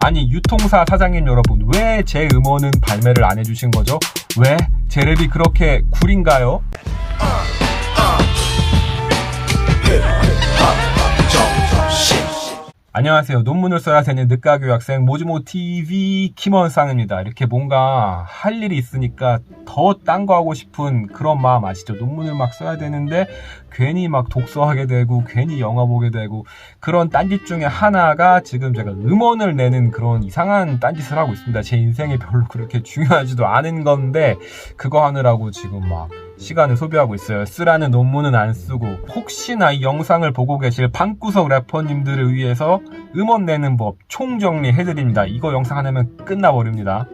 아니 유통사 사장님 여러분, 왜 제 음원은 발매를 안 해주신 거죠? 왜? 제 랩이 그렇게 구린가요? 안녕하세요. 논문을 써야 되는 늦가교 학생 모즈모TV 김원상입니다. 이렇게 뭔가 할 일이 있으니까 더 딴 거 하고 싶은 그런 마음 아시죠? 논문을 막 써야 되는데 괜히 막 독서하게 되고 괜히 영화 보게 되고, 그런 딴짓 중에 하나가 지금 제가 음원을 내는 그런 이상한 딴짓을 하고 있습니다. 제 인생이 별로 그렇게 중요하지도 않은 건데 그거 하느라고 지금 막 시간을 소비하고 있어요. 쓰라는 논문은 안 쓰고, 혹시나 이 영상을 보고 계실 방구석 래퍼님들을 위해서 음원 내는 법 총정리 해드립니다. 이거 영상 하나면 끝나버립니다.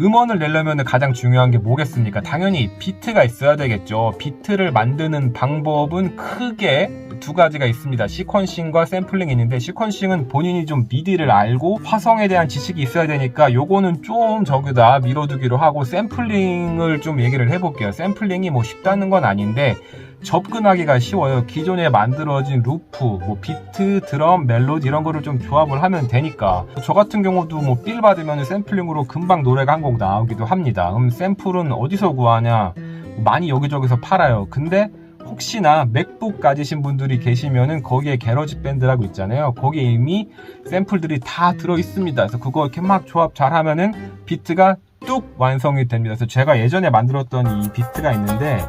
음원을 내려면 가장 중요한 게 뭐겠습니까? 당연히 비트가 있어야 되겠죠. 비트를 만드는 방법은 크게 두 가지가 있습니다. 시퀀싱과 샘플링이 있는데, 시퀀싱은 본인이 좀 미디를 알고 화성에 대한 지식이 있어야 되니까 요거는 좀 저기다 밀어두기로 하고, 샘플링을 좀 얘기를 해볼게요. 샘플링이 뭐 쉽다는 건 아닌데 접근하기가 쉬워요. 기존에 만들어진 루프, 뭐 비트, 드럼, 멜로디 이런 거를 좀 조합을 하면 되니까. 저 같은 경우도 뭐 빌 받으면 샘플링으로 금방 노래가 한 곡 나오기도 합니다. 그럼 샘플은 어디서 구하냐? 많이 여기저기서 팔아요. 근데 혹시나 맥북 가지신 분들이 계시면은 거기에 게러지 밴드라고 있잖아요. 거기에 이미 샘플들이 다 들어 있습니다. 그래서 그거 이렇게 막 조합 잘 하면은 비트가 뚝 완성이 됩니다. 그래서 제가 예전에 만들었던 이 비트가 있는데,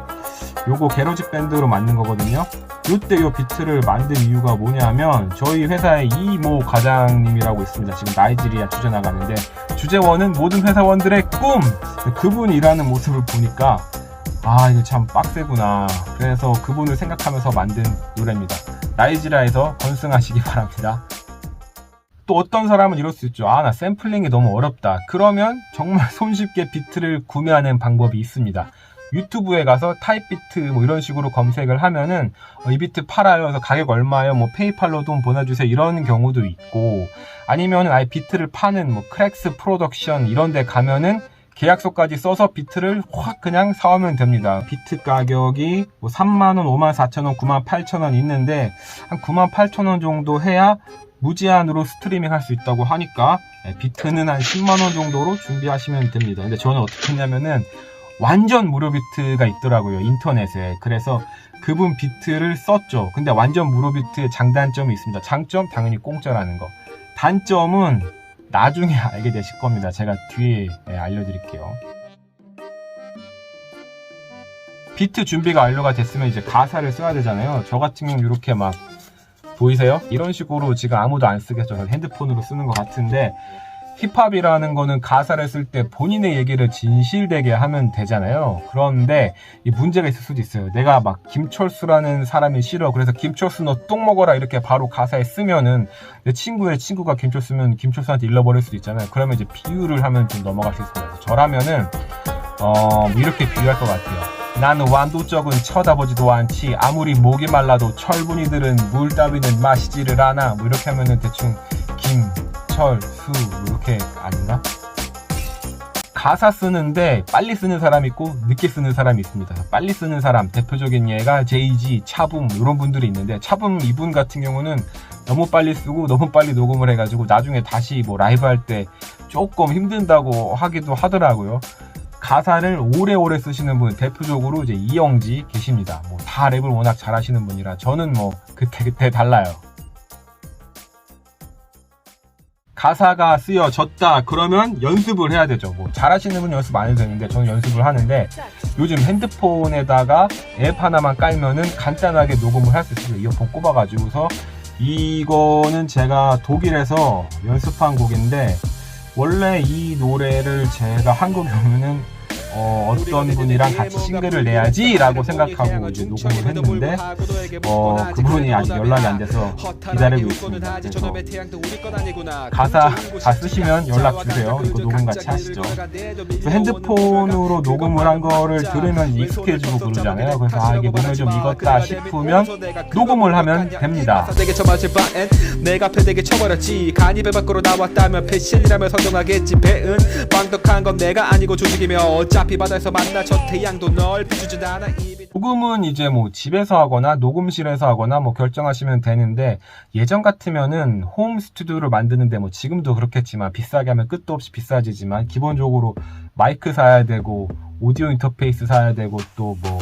요거 게러지 밴드로 만든 거거든요. 요때 요 비트를 만든 이유가 뭐냐면, 저희 회사에 이모 과장님이라고 있습니다. 지금 나이지리아 주재 나가는데, 주재원은 모든 회사원들의 꿈! 그분이 일하는 모습을 보니까 이거 참 빡세구나. 그래서 그분을 생각하면서 만든 노래입니다. 나이지리아에서 건승하시기 바랍니다. 또 어떤 사람은 이럴 수 있죠. 나 샘플링이 너무 어렵다. 그러면 정말 손쉽게 비트를 구매하는 방법이 있습니다. 유튜브에 가서 타입비트 뭐 이런 식으로 검색을 하면은 이 비트 팔아요. 그래서 가격 얼마예요? 뭐 페이팔로 돈 보내주세요. 이런 경우도 있고, 아니면은 아예 비트를 파는 뭐 크랙스 프로덕션 이런 데 가면은 계약서까지 써서 비트를 확 그냥 사오면 됩니다. 비트 가격이 뭐 3만원, 54,000원, 98,000원 있는데 한 98,000원 정도 해야 무제한으로 스트리밍 할 수 있다고 하니까 비트는 한 10만원 정도로 준비하시면 됩니다. 근데 저는 어떻게 했냐면은 완전 무료 비트가 있더라고요, 인터넷에. 그래서 그분 비트를 썼죠. 근데 완전 무료 비트의 장단점이 있습니다. 장점 당연히 공짜라는 거. 단점은 나중에 알게 되실 겁니다. 제가 뒤에 알려드릴게요. 비트 준비가 완료가 됐으면 이제 가사를 써야 되잖아요. 저 같은 경우는 이렇게 막 보이세요? 이런 식으로 지금 아무도 안 쓰겠죠. 핸드폰으로 쓰는 것 같은데, 힙합이라는 거는 가사를 쓸 때 본인의 얘기를 진실되게 하면 되잖아요. 그런데 이 문제가 있을 수도 있어요. 내가 막 김철수라는 사람이 싫어, 그래서 김철수 너 똥 먹어라 이렇게 바로 가사에 쓰면은 내 친구의 친구가 김철수면 김철수한테 일러버릴 수도 있잖아요. 그러면 이제 비유를 하면 좀 넘어갈 수 있습니다. 저라면은 이렇게 비유할 것 같아요. 나는 완도적은 쳐다보지도 않지, 아무리 목이 말라도 철분이들은 물 따위는 마시지를 않아. 뭐 이렇게 하면은 대충 김철수 이렇게 아닌가? 가사 쓰는데 빨리 쓰는 사람이 있고 늦게 쓰는 사람이 있습니다. 빨리 쓰는 사람 대표적인 예가 제이지, 차붐 이런 분들이 있는데, 차붐 이분 같은 경우는 너무 빨리 쓰고 너무 빨리 녹음을 해가지고 나중에 다시 뭐 라이브 할 때 조금 힘든다고 하기도 하더라고요. 가사를 오래오래 쓰시는 분 대표적으로 이제 이영지 계십니다. 뭐 다 랩을 워낙 잘하시는 분이라 저는 뭐 그때 달라요. 가사가 쓰여졌다 그러면 연습을 해야 되죠. 뭐 잘하시는 분은 연습 안 해도 되는데 저는 연습을 하는데, 요즘 핸드폰에다가 앱 하나만 깔면은 간단하게 녹음을 할 수 있어요. 이어폰 꼽아가지고서. 이거는 제가 독일에서 연습한 곡인데, 원래 이 노래를 제가 한국에 오면은 어떤 분이랑 같이 싱글을 내야지 라고 생각하고 이제 녹음을 했는데, 그분이 아직 연락이 안 돼서 기다리고 있습니다. 그래서 가사 다 쓰시면 연락 주세요. 이거 녹음 같이 하시죠. 핸드폰으로 녹음을 한 거를 들으면 익숙해지고 그러잖아요. 그래서 이게 몸에 좀 익었다 싶으면 녹음을 하면 됩니다. 내가 패대게 쳐버렸지. 간이 배 밖으로 나왔다면 패신이라며 선동하겠지. 배은 방독한 건 내가 아니고 조직이며, 어차피 바다에서 만나 저 태양도 널 비추진 않아. 녹음은 이제 뭐 집에서 하거나 녹음실에서 하거나 뭐 결정하시면 되는데, 예전 같으면은 홈 스튜디오를 만드는데 뭐 지금도 그렇겠지만 비싸게 하면 끝도 없이 비싸지지만 기본적으로 마이크 사야 되고 오디오 인터페이스 사야 되고 또 뭐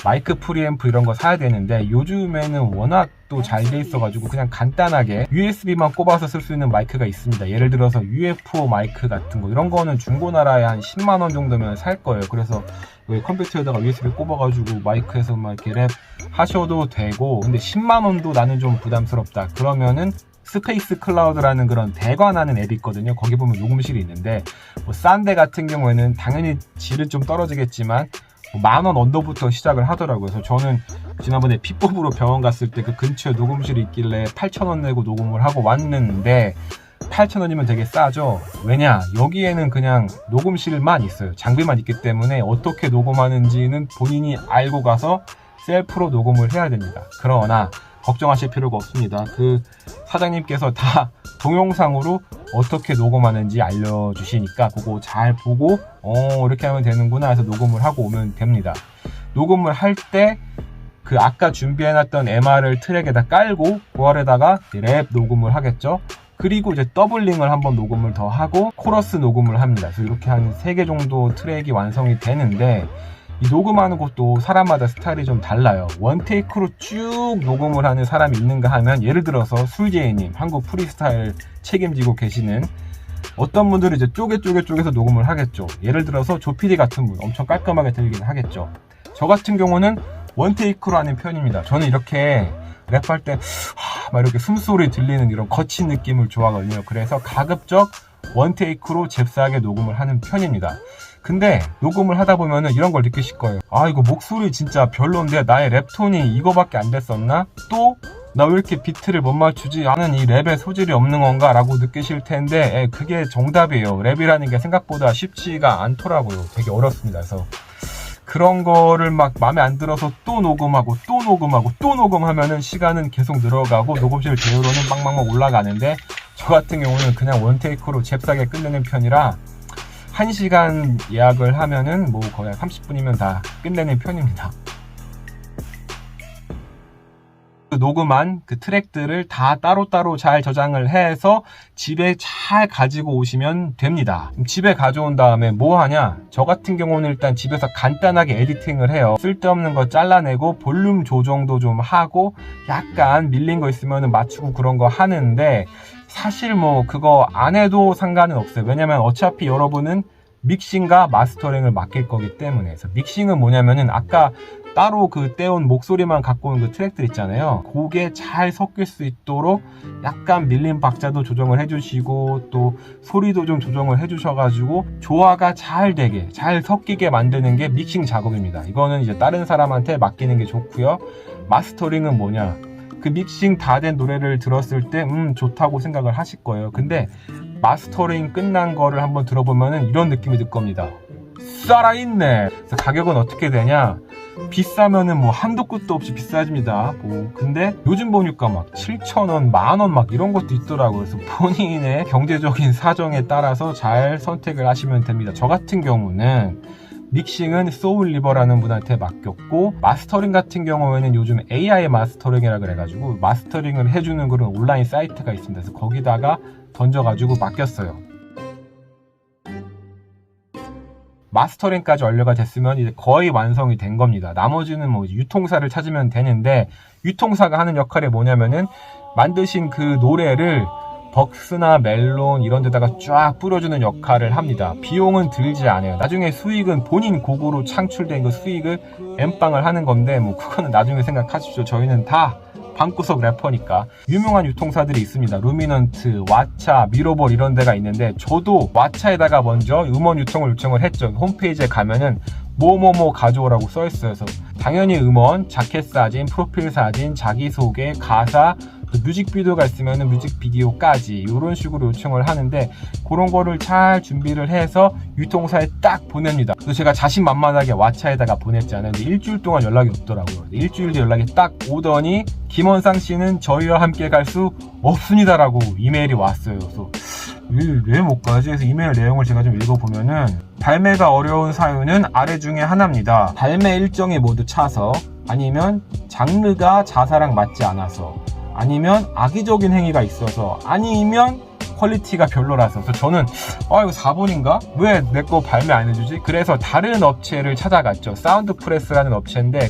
마이크 프리앰프 이런 거 사야 되는데, 요즘에는 워낙 또 잘 돼 있어가지고 그냥 간단하게 USB만 꼽아서 쓸 수 있는 마이크가 있습니다. 예를 들어서 UFO 마이크 같은 거, 이런 거는 중고나라에 한 10만원 정도면 살 거예요. 그래서 여기 컴퓨터에다가 USB 꼽아가지고 마이크에서 막 이렇게 랩 하셔도 되고, 근데 10만원도 나는 좀 부담스럽다 그러면은 스페이스 클라우드라는 그런 대관하는 앱이 있거든요. 거기 보면 녹음실이 있는데, 뭐 싼 데 같은 경우에는 당연히 질은 좀 떨어지겠지만 10,000원 언더부터 시작을 하더라고요. 그래서 저는 지난번에 피법으로 병원 갔을 때 그 근처에 녹음실이 있길래 8,000원 내고 녹음을 하고 왔는데, 8,000원이면 되게 싸죠. 왜냐, 여기에는 그냥 녹음실만 있어요. 장비만 있기 때문에 어떻게 녹음하는지는 본인이 알고 가서 셀프로 녹음을 해야 됩니다. 그러나 걱정하실 필요가 없습니다. 그 사장님께서 다 동영상으로 어떻게 녹음하는지 알려주시니까 그거 잘 보고 이렇게 하면 되는구나 해서 녹음을 하고 오면 됩니다. 녹음을 할 때 그 아까 준비해놨던 MR을 트랙에다 깔고 그 아래다가 랩 녹음을 하겠죠. 그리고 이제 더블링을 한번 녹음을 더 하고 코러스 녹음을 합니다. 그래서 이렇게 한 3개 정도 트랙이 완성이 되는데, 이 녹음하는 것도 사람마다 스타일이 좀 달라요. 원테이크로 쭉 녹음을 하는 사람이 있는가 하면, 예를 들어서 술제이님, 한국 프리스타일 책임지고 계시는 어떤 분들은 이제 쪼개서 녹음을 하겠죠. 예를 들어서 조피디 같은 분 엄청 깔끔하게 들리긴 하겠죠. 저 같은 경우는 원테이크로 하는 편입니다. 저는 이렇게 랩할 때 막 이렇게 숨소리 들리는 이런 거친 느낌을 좋아하거든요. 그래서 가급적 원테이크로 잽싸게 녹음을 하는 편입니다. 근데 녹음을 하다 보면은 이런 걸 느끼실 거예요. 아, 이거 목소리 진짜 별론데 나의 랩톤이 이거밖에 안 됐었나? 또 나 왜 이렇게 비트를 못 맞추지? 나는 이 랩에 소질이 없는 건가? 라고 느끼실 텐데, 그게 정답이에요. 랩이라는 게 생각보다 쉽지가 않더라고요. 되게 어렵습니다. 그래서 그런 거를 막 마음에 안 들어서 또 녹음하고 또 녹음하고 또 녹음하면은 시간은 계속 늘어가고 녹음실 제어로는 빵빵빵 올라가는데, 저 같은 경우는 그냥 원테이크로 잽싸게 끝내는 편이라 1시간 예약을 하면은 뭐 거의 30분이면 다 끝내는 편입니다. 녹음한 그 트랙들을 다 따로따로 잘 저장을 해서 집에 잘 가지고 오시면 됩니다. 집에 가져온 다음에 뭐 하냐? 저 같은 경우는 일단 집에서 간단하게 에디팅을 해요. 쓸데없는 거 잘라내고 볼륨 조정도 좀 하고 약간 밀린 거 있으면 맞추고 그런 거 하는데, 사실 뭐 그거 안 해도 상관은 없어요. 왜냐면 어차피 여러분은 믹싱과 마스터링을 맡길 거기 때문에. 그래서 믹싱은 뭐냐면은 아까 따로 그 떼온 목소리만 갖고 온 그 트랙들 있잖아요. 그게 잘 섞일 수 있도록 약간 밀린 박자도 조정을 해주시고 또 소리도 좀 조정을 해주셔가지고 조화가 잘 되게 잘 섞이게 만드는 게 믹싱 작업입니다. 이거는 이제 다른 사람한테 맡기는 게 좋고요. 마스터링은 뭐냐? 그 믹싱 다 된 노래를 들었을 때 좋다고 생각을 하실 거예요. 근데 마스터링 끝난 거를 한번 들어보면은 이런 느낌이 들 겁니다. 살아있네. 그래서 가격은 어떻게 되냐? 비싸면은 뭐 한도 끝도 없이 비싸집니다. 뭐 근데 요즘 보니까 막 7,000원, 10,000원 막 이런 것도 있더라고요. 그래서 본인의 경제적인 사정에 따라서 잘 선택을 하시면 됩니다. 저 같은 경우는 믹싱은 소울리버라는 분한테 맡겼고, 마스터링 같은 경우에는 요즘 AI 마스터링이라 그래가지고 마스터링을 해주는 그런 온라인 사이트가 있습니다. 그래서 거기다가 던져가지고 맡겼어요. 마스터링까지 완료가 됐으면 이제 거의 완성이 된 겁니다. 나머지는 뭐 유통사를 찾으면 되는데, 유통사가 하는 역할이 뭐냐면은 만드신 그 노래를 벅스나 멜론 이런 데다가 쫙 뿌려주는 역할을 합니다. 비용은 들지 않아요. 나중에 수익은 본인 곡으로 창출된 그 수익을 엠빵을 하는 건데, 뭐 그거는 나중에 생각하십시오. 저희는 다 방구석 래퍼니까. 유명한 유통사들이 있습니다. 루미넌트, 왓챠, 미러볼 이런 데가 있는데, 저도 왓챠에다가 먼저 음원 유통을 요청을 했죠. 홈페이지에 가면은 뭐뭐뭐 가져오라고 써있어요. 그래서 당연히 음원, 자켓 사진, 프로필 사진, 자기소개, 가사, 뮤직비디오가 있으면 뮤직비디오까지 이런 식으로 요청을 하는데, 그런 거를 잘 준비를 해서 유통사에 딱 보냅니다. 그래서 제가 자신만만하게 왓챠에다가 보냈잖아요. 근데 일주일 동안 연락이 없더라고요. 일주일 뒤에 연락이 딱 오더니 김원상 씨는 저희와 함께 갈 수 없습니다라고 이메일이 왔어요. 그래서 왜 못 가지? 그래서 이메일 내용을 제가 좀 읽어보면은 발매가 어려운 사유는 아래 중에 하나입니다. 발매 일정이 모두 차서, 아니면 장르가 자사랑 맞지 않아서, 아니면 악의적인 행위가 있어서, 아니면 퀄리티가 별로라서. 그래서 저는 이거 4번인가? 왜 내 거 발매 안 해주지? 그래서 다른 업체를 찾아갔죠. 사운드프레스라는 업체인데,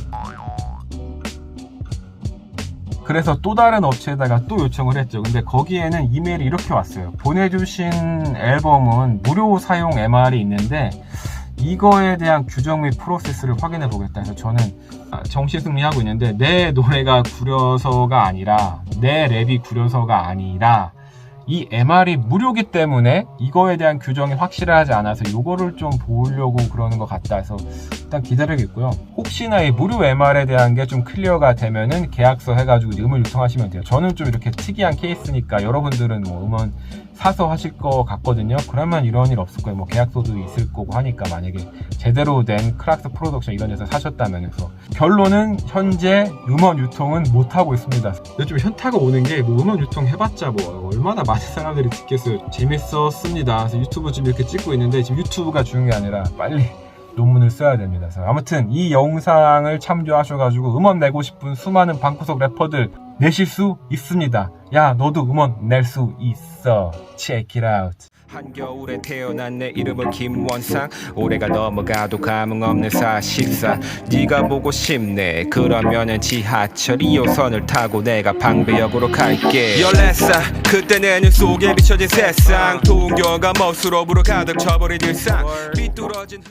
그래서 또 다른 업체에다가 또 요청을 했죠. 근데 거기에는 이메일이 이렇게 왔어요. 보내주신 앨범은 무료 사용 MR이 있는데 이거에 대한 규정 및 프로세스를 확인해 보겠다 해서 저는 정시승리하고 있는데, 내 노래가 구려서가 아니라, 내 랩이 구려서가 아니라 이 MR이 무료기 때문에 이거에 대한 규정이 확실하지 않아서 이거를 좀 보려고 그러는 것 같다 해서 일단 기다리겠고요. 혹시나 이 무료 MR에 대한 게 좀 클리어가 되면은 계약서 해가지고 음원 유통하시면 돼요. 저는 좀 이렇게 특이한 케이스니까 여러분들은 뭐 음원 사서 하실 거 같거든요. 그러면 이런 일 없을 거예요. 뭐 계약서도 있을 거고 하니까, 만약에 제대로 된 크락스 프로덕션 이런 데서 사셨다면. 해서 결론은 현재 음원 유통은 못 하고 있습니다. 요즘 현타가 오는 게, 뭐 음원 유통 해봤자 뭐 얼마나 많은 사람들이 듣겠어요. 재밌었습니다. 그래서 유튜브 지금 이렇게 찍고 있는데, 지금 유튜브가 중요한 게 아니라 빨리 논문을 써야 됩니다. 그래서 아무튼 이 영상을 참조하셔가지고 음원 내고 싶은 수많은 방구석 래퍼들 내실 수 있습니다. 야, 너도 음원 낼 수 있어. Check it out. 한겨울에 태어난 내 이름은 김원상. 올해가 넘어가도 감흥 없는 44. 네가 보고 싶네. 그러면은 지하철 2호선을 타고 내가 방배역으로 갈게. 14살 그때 내 눈 속에 비춰진 세상. 동경과 멋스러움으로 가득 쳐버린 일상. 삐뚤어진